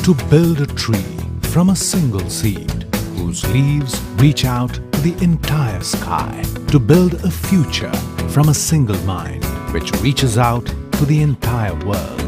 to build a tree from a single seed, whose leaves reach out to the entire sky, to build a future from a single mind, which reaches out to the entire world.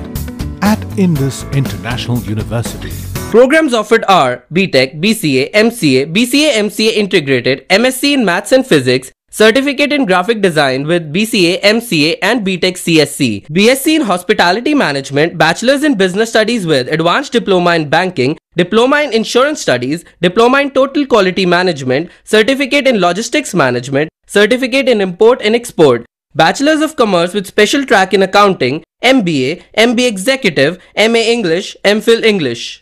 At Indus International University, programs offered are BTech, BCA, MCA, BCA-MCA Integrated, MSc in Maths and Physics, Certificate in Graphic Design with BCA, MCA and BTech CSC, BSc in Hospitality Management, Bachelor's in Business Studies with Advanced Diploma in Banking, Diploma in Insurance Studies, Diploma in Total Quality Management, Certificate in Logistics Management, Certificate in Import and Export, Bachelor's of Commerce with Special Track in Accounting, MBA, MBA Executive, MA English, MPhil English.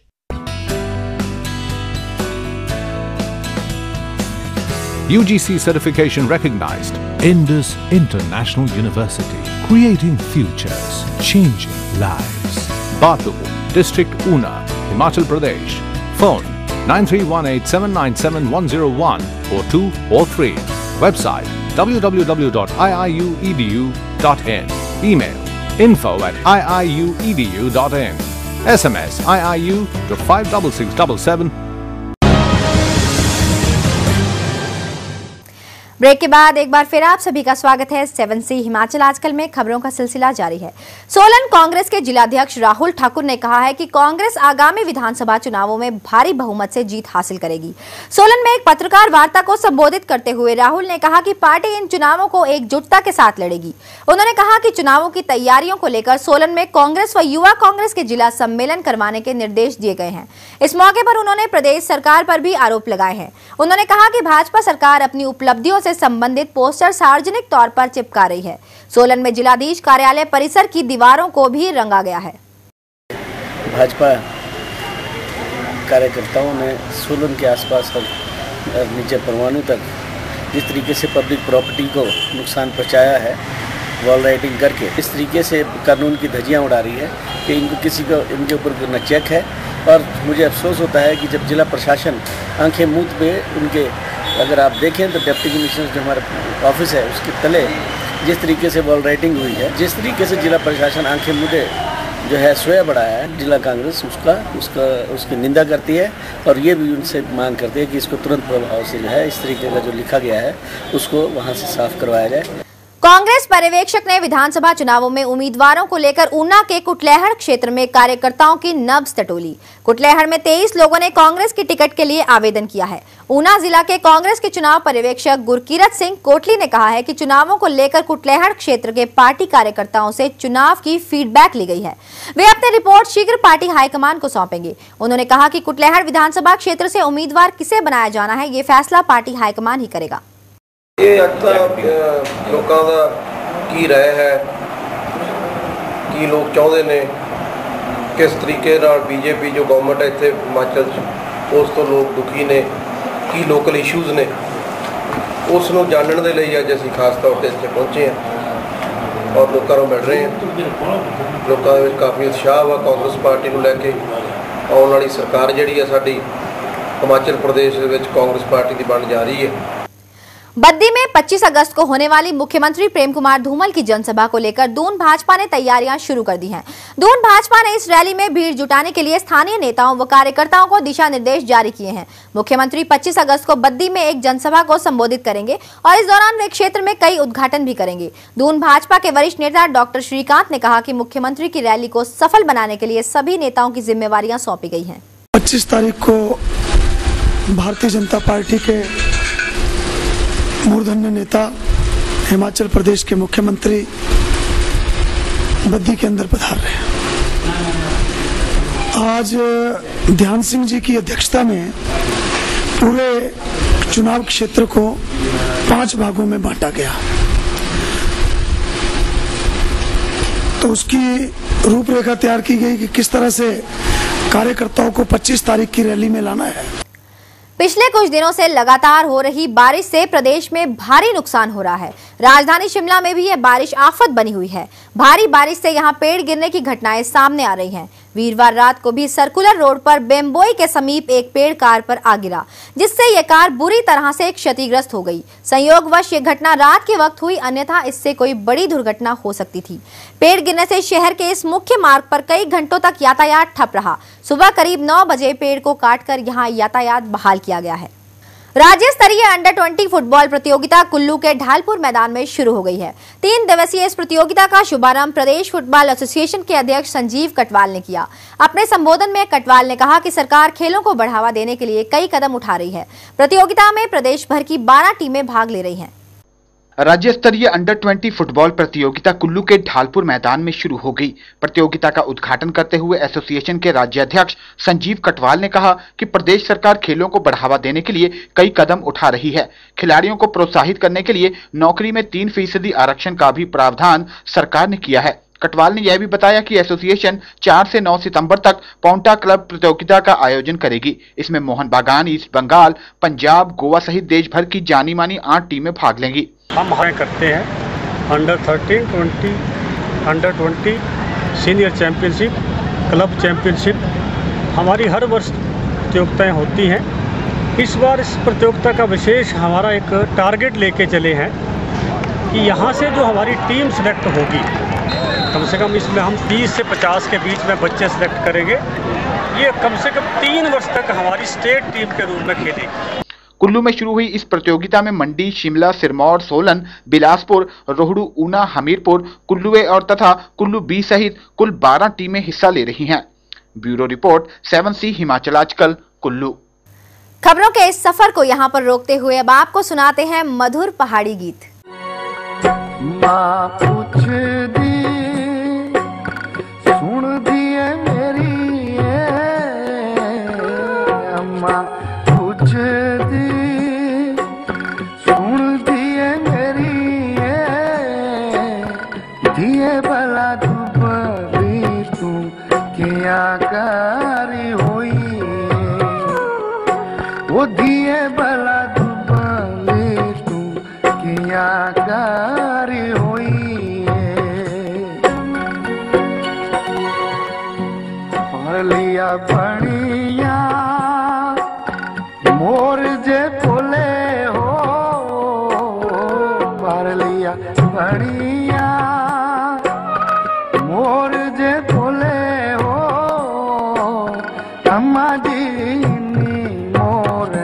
UGC certification recognized. Indus International University, creating futures, changing lives. Batu, District Una, Himachal Pradesh. Phone 9318797101 or 2 or 3. Website www.iiuedu.in. Email info@iiuedu.in. SMS IIU to 56677. Break के बाद एक बार फिर आप सभी का स्वागत है। 7C Himachal आजकल में खबरों का सिलसिला जारी है। सोलन कांग्रेस के जिलाध्यक्ष राहुल ठाकुर ने कहा है कि कांग्रेस आगामी विधानसभा चुनावों में भारी बहुमत से जीत हासिल करेगी। सोलन में एक पत्रकार वार्ता को संबोधित करते हुए राहुल ने कहा कि पार्टी इन चुनावों को एकजुटता के साथ लड़ेगी। उन्होंने कहा कि चुनावों की तैयारियों को लेकर सोलन में कांग्रेस व युवा कांग्रेस के जिला सम्मेलन करवाने के निर्देश दिए गए हैं। इस मौके पर उन्होंने प्रदेश सरकार पर भी आरोप लगाए हैं। उन्होंने कहा कि भाजपा सरकार अपनी उपलब्धियों से संबंधित पोस्टर सार्वजनिक तौर पर चिपका रही है। सोलन में जिलाधीश कार्यालय परिसर की दीवारों को भी रंगा गया है। भाजपा कार्यकर्ताओं ने सोलन के आसपास और नीचे परवाणु तक जिस तरीके से पब्लिक प्रॉपर्टी को नुकसान पहुंचाया है, वॉल राइटिंग करके इस तरीके से कानून की धज्जियां उड़ा रही है कि इनको किसी को इनके ऊपर न चेक है। और मुझे अफसोस होता है कि जब जिला प्रशासन आंखें मूंद पे उनके, अगर आप देखें तो डिप्टी कमिश्नर जो हमारा ऑफिस है उसके तले जिस तरीके से वॉल राइटिंग हुई है, जिस तरीके से जिला प्रशासन आंखें मूंदे जो है सोया बढ़ाया है, जिला कांग्रेस उसकी निंदा करती है और ये भी उनसे मांग करती है कि इसको तुरंत प्रभाव से जो है इस तरीके का जो लिखा गया है उसको वहाँ से साफ करवाया जाए। कांग्रेस पर्यवेक्षक ने विधानसभा चुनावों में उम्मीदवारों को लेकर ऊना के कुटलैहड़ क्षेत्र में कार्यकर्ताओं की नब्ज टटोली। कुटलैहड़ में 23 लोगों ने कांग्रेस की टिकट के लिए आवेदन किया है। ऊना जिला के कांग्रेस के चुनाव पर्यवेक्षक गुरकीरत सिंह कोटली ने कहा है कि चुनावों को लेकर कुटलैहड़ क्षेत्र के पार्टी कार्यकर्ताओं से चुनाव की फीडबैक ली गई है। वे अपनी रिपोर्ट शीघ्र पार्टी हाईकमान को सौंपेंगे। उन्होंने कहा कि कुटलैहड़ विधानसभा क्षेत्र से उम्मीदवार किसे बनाया जाना है, ये फैसला पार्टी हाईकमान ही करेगा। ये लोगों का की राय है कि लोग चाहते ने किस तरीके बीजेपी जो गवर्नमेंट है इतने हिमाचल उस तो लोग दुखी ने की लोकल इशूज़ ने उसनों जानने के लिए अज असीं खास तौर पर इत्थे पहुँचे हैं और लोगों को मिल रहे हैं। लोगों में काफ़ी उत्साह वा कांग्रेस पार्टी को लैके आने वाली सरकार जिहड़ी है साडी हिमाचल प्रदेश दे विच कांग्रेस पार्टी की बन जा रही है। बद्दी में 25 अगस्त को होने वाली मुख्यमंत्री प्रेम कुमार धूमल की जनसभा को लेकर दून भाजपा ने तैयारियां शुरू कर दी हैं। दून भाजपा ने इस रैली में भीड़ जुटाने के लिए स्थानीय नेताओं व कार्यकर्ताओं को दिशा निर्देश जारी किए हैं। मुख्यमंत्री 25 अगस्त को बद्दी में एक जनसभा को संबोधित करेंगे और इस दौरान वे क्षेत्र में कई उद्घाटन भी करेंगे। दून भाजपा के वरिष्ठ नेता डॉक्टर श्रीकांत ने कहा कि मुख्यमंत्री की रैली को सफल बनाने के लिए सभी नेताओं की जिम्मेवारियां सौंपी गई है। 25 तारीख को भारतीय जनता पार्टी के मूर्धन्य नेता हिमाचल प्रदेश के मुख्यमंत्री बद्दी के अंदर पधार रहे हैं। आज ध्यान सिंह जी की अध्यक्षता में पूरे चुनाव क्षेत्र को 5 भागों में बांटा गया, तो उसकी रूपरेखा तैयार की गई कि किस तरह से कार्यकर्ताओं को 25 तारीख की रैली में लाना है। पिछले कुछ दिनों से लगातार हो रही बारिश से प्रदेश में भारी नुकसान हो रहा है। राजधानी शिमला में भी यह बारिश आफत बनी हुई है। भारी बारिश से यहां पेड़ गिरने की घटनाएं सामने आ रही हैं। वीरवार रात को भी सर्कुलर रोड पर बेम्बोई के समीप एक पेड़ कार पर आ गिरा, जिससे यह कार बुरी तरह से क्षतिग्रस्त हो गई। संयोगवश ये घटना रात के वक्त हुई, अन्यथा इससे कोई बड़ी दुर्घटना हो सकती थी। पेड़ गिरने से शहर के इस मुख्य मार्ग पर कई घंटों तक यातायात ठप रहा। सुबह करीब 9 बजे पेड़ को काटकर यहां यातायात बहाल किया गया है। राज्य स्तरीय अंडर 20 फुटबॉल प्रतियोगिता कुल्लू के ढालपुर मैदान में शुरू हो गई है। 3 दिवसीय इस प्रतियोगिता का शुभारंभ प्रदेश फुटबॉल एसोसिएशन के अध्यक्ष संजीव कटवाल ने किया। अपने संबोधन में कटवाल ने कहा कि सरकार खेलों को बढ़ावा देने के लिए कई कदम उठा रही है। प्रतियोगिता में प्रदेश भर की 12 टीमें भाग ले रही हैं। राज्य स्तरीय अंडर 20 फुटबॉल प्रतियोगिता कुल्लू के ढालपुर मैदान में शुरू हो गई। प्रतियोगिता का उद्घाटन करते हुए एसोसिएशन के राज्याध्यक्ष संजीव कटवाल ने कहा कि प्रदेश सरकार खेलों को बढ़ावा देने के लिए कई कदम उठा रही है। खिलाड़ियों को प्रोत्साहित करने के लिए नौकरी में 3% आरक्षण का भी प्रावधान सरकार ने किया है। कटवाल ने यह भी बताया कि एसोसिएशन 4 से 9 सितंबर तक पौंटा क्लब प्रतियोगिता का आयोजन करेगी। इसमें मोहन बागान, ईस्ट बंगाल, पंजाब, गोवा सहित देश भर की जानी मानी 8 टीमें भाग लेंगी। हम करते हैं under 13, 20, under 20 senior championship, club championship. हमारी हर वर्ष प्रतियोगिताएं होती हैं। इस बार इस प्रतियोगिता का विशेष हमारा एक टारगेट लेके चले हैं कि यहाँ से जो हमारी टीम सेलेक्ट होगी, कम से कम इसमें हम 30 से 50 के बीच में बच्चे सेलेक्ट करेंगे। ये कम से कम 3 वर्ष तक हमारी स्टेट टीम के रूप में खेलेगी। कुल्लू में शुरू हुई इस प्रतियोगिता में मंडी, शिमला, सिरमौर, सोलन, बिलासपुर, रोहड़ू, ऊना, हमीरपुर, कुल्लू ए और तथा कुल्लू बी सहित कुल 12 टीमें हिस्सा ले रही हैं। ब्यूरो रिपोर्ट 7C हिमाचल आजकल, कुल्लू। खबरों के इस सफर को यहाँ पर रोकते हुए अब आपको सुनाते हैं मधुर पहाड़ी गीत। सुन दिए मेरी अम्मा कुछ दी, सुन दिए मेरी दिए भला दुबली तू क्या कारी हुई, वो दिए भला दुबली तू क्या कारी हुई। लिया बढ़िया मोर जे बोले हो, पार लिया बढ़िया मोर जे बोले हो, अम्मा जी मोर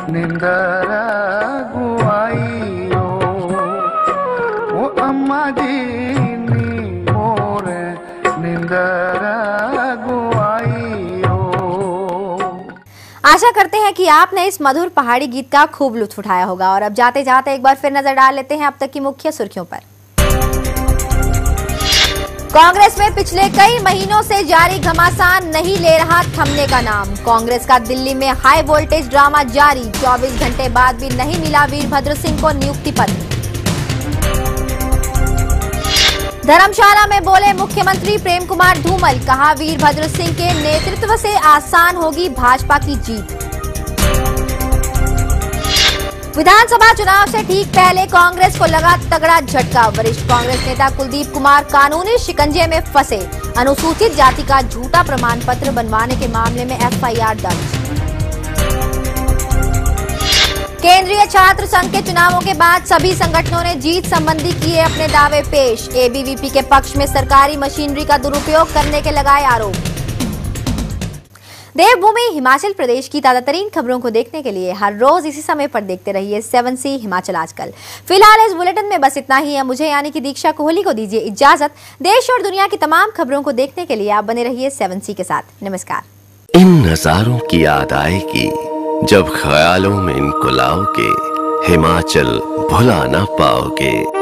निंदर गुआई हो, वो अम्मा जी मोर निंदर। आशा करते हैं कि आपने इस मधुर पहाड़ी गीत का खूब लुत्फ उठाया होगा। और अब जाते जाते एक बार फिर नजर डाल लेते हैं अब तक की मुख्य सुर्खियों पर। कांग्रेस में पिछले कई महीनों से जारी घमासान नहीं ले रहा थमने का नाम। कांग्रेस का दिल्ली में हाई वोल्टेज ड्रामा जारी, 24 घंटे बाद भी नहीं मिला वीरभद्र सिंह को नियुक्ति पत्र। धर्मशाला में बोले मुख्यमंत्री प्रेम कुमार धूमल, कहा वीरभद्र सिंह के नेतृत्व से आसान होगी भाजपा की जीत। विधानसभा चुनाव से ठीक पहले कांग्रेस को लगा तगड़ा झटका, वरिष्ठ कांग्रेस नेता कुलदीप कुमार कानूनी शिकंजे में फंसे। अनुसूचित जाति का झूठा प्रमाण पत्र बनवाने के मामले में FIR दर्ज। केंद्रीय छात्र संघ के चुनावों के बाद सभी संगठनों ने जीत संबंधी किए अपने दावे पेश। ABVP के पक्ष में सरकारी मशीनरी का दुरुपयोग करने के लगाए आरोप। देवभूमि हिमाचल प्रदेश की ताजातरीन खबरों को देखने के लिए हर रोज इसी समय पर देखते रहिए 7C हिमाचल आजकल। फिलहाल इस बुलेटिन में बस इतना ही है। मुझे यानी कि दीक्षा कोहली को दीजिए इजाजत। देश और दुनिया की तमाम खबरों को देखने के लिए आप बने रहिए 7C के साथ। नमस्कार। इन नजारों की याद आएगी जब ख्यालों में इनको लाओगे, हिमाचल भुला ना पाओगे।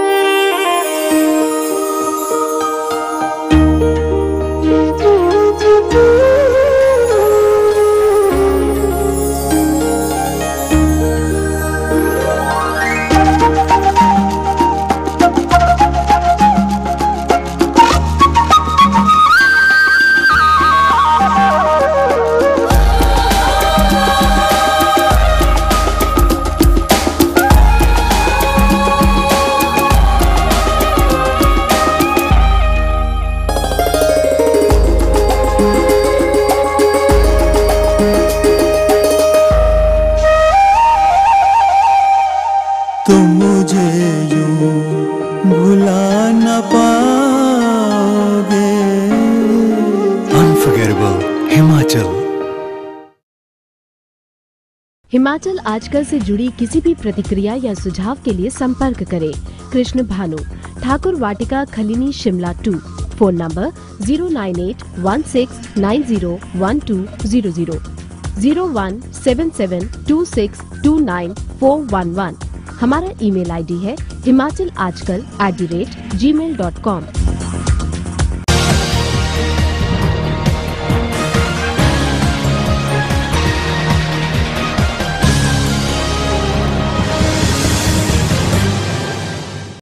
हिमाचल आजकल से जुड़ी किसी भी प्रतिक्रिया या सुझाव के लिए संपर्क करें कृष्ण भानु, ठाकुर वाटिका, खलीनी, शिमला 2। Phone number 09816901200, 017726294111। हमारा ईमेल आईडी है himachalajkal@gmail.com।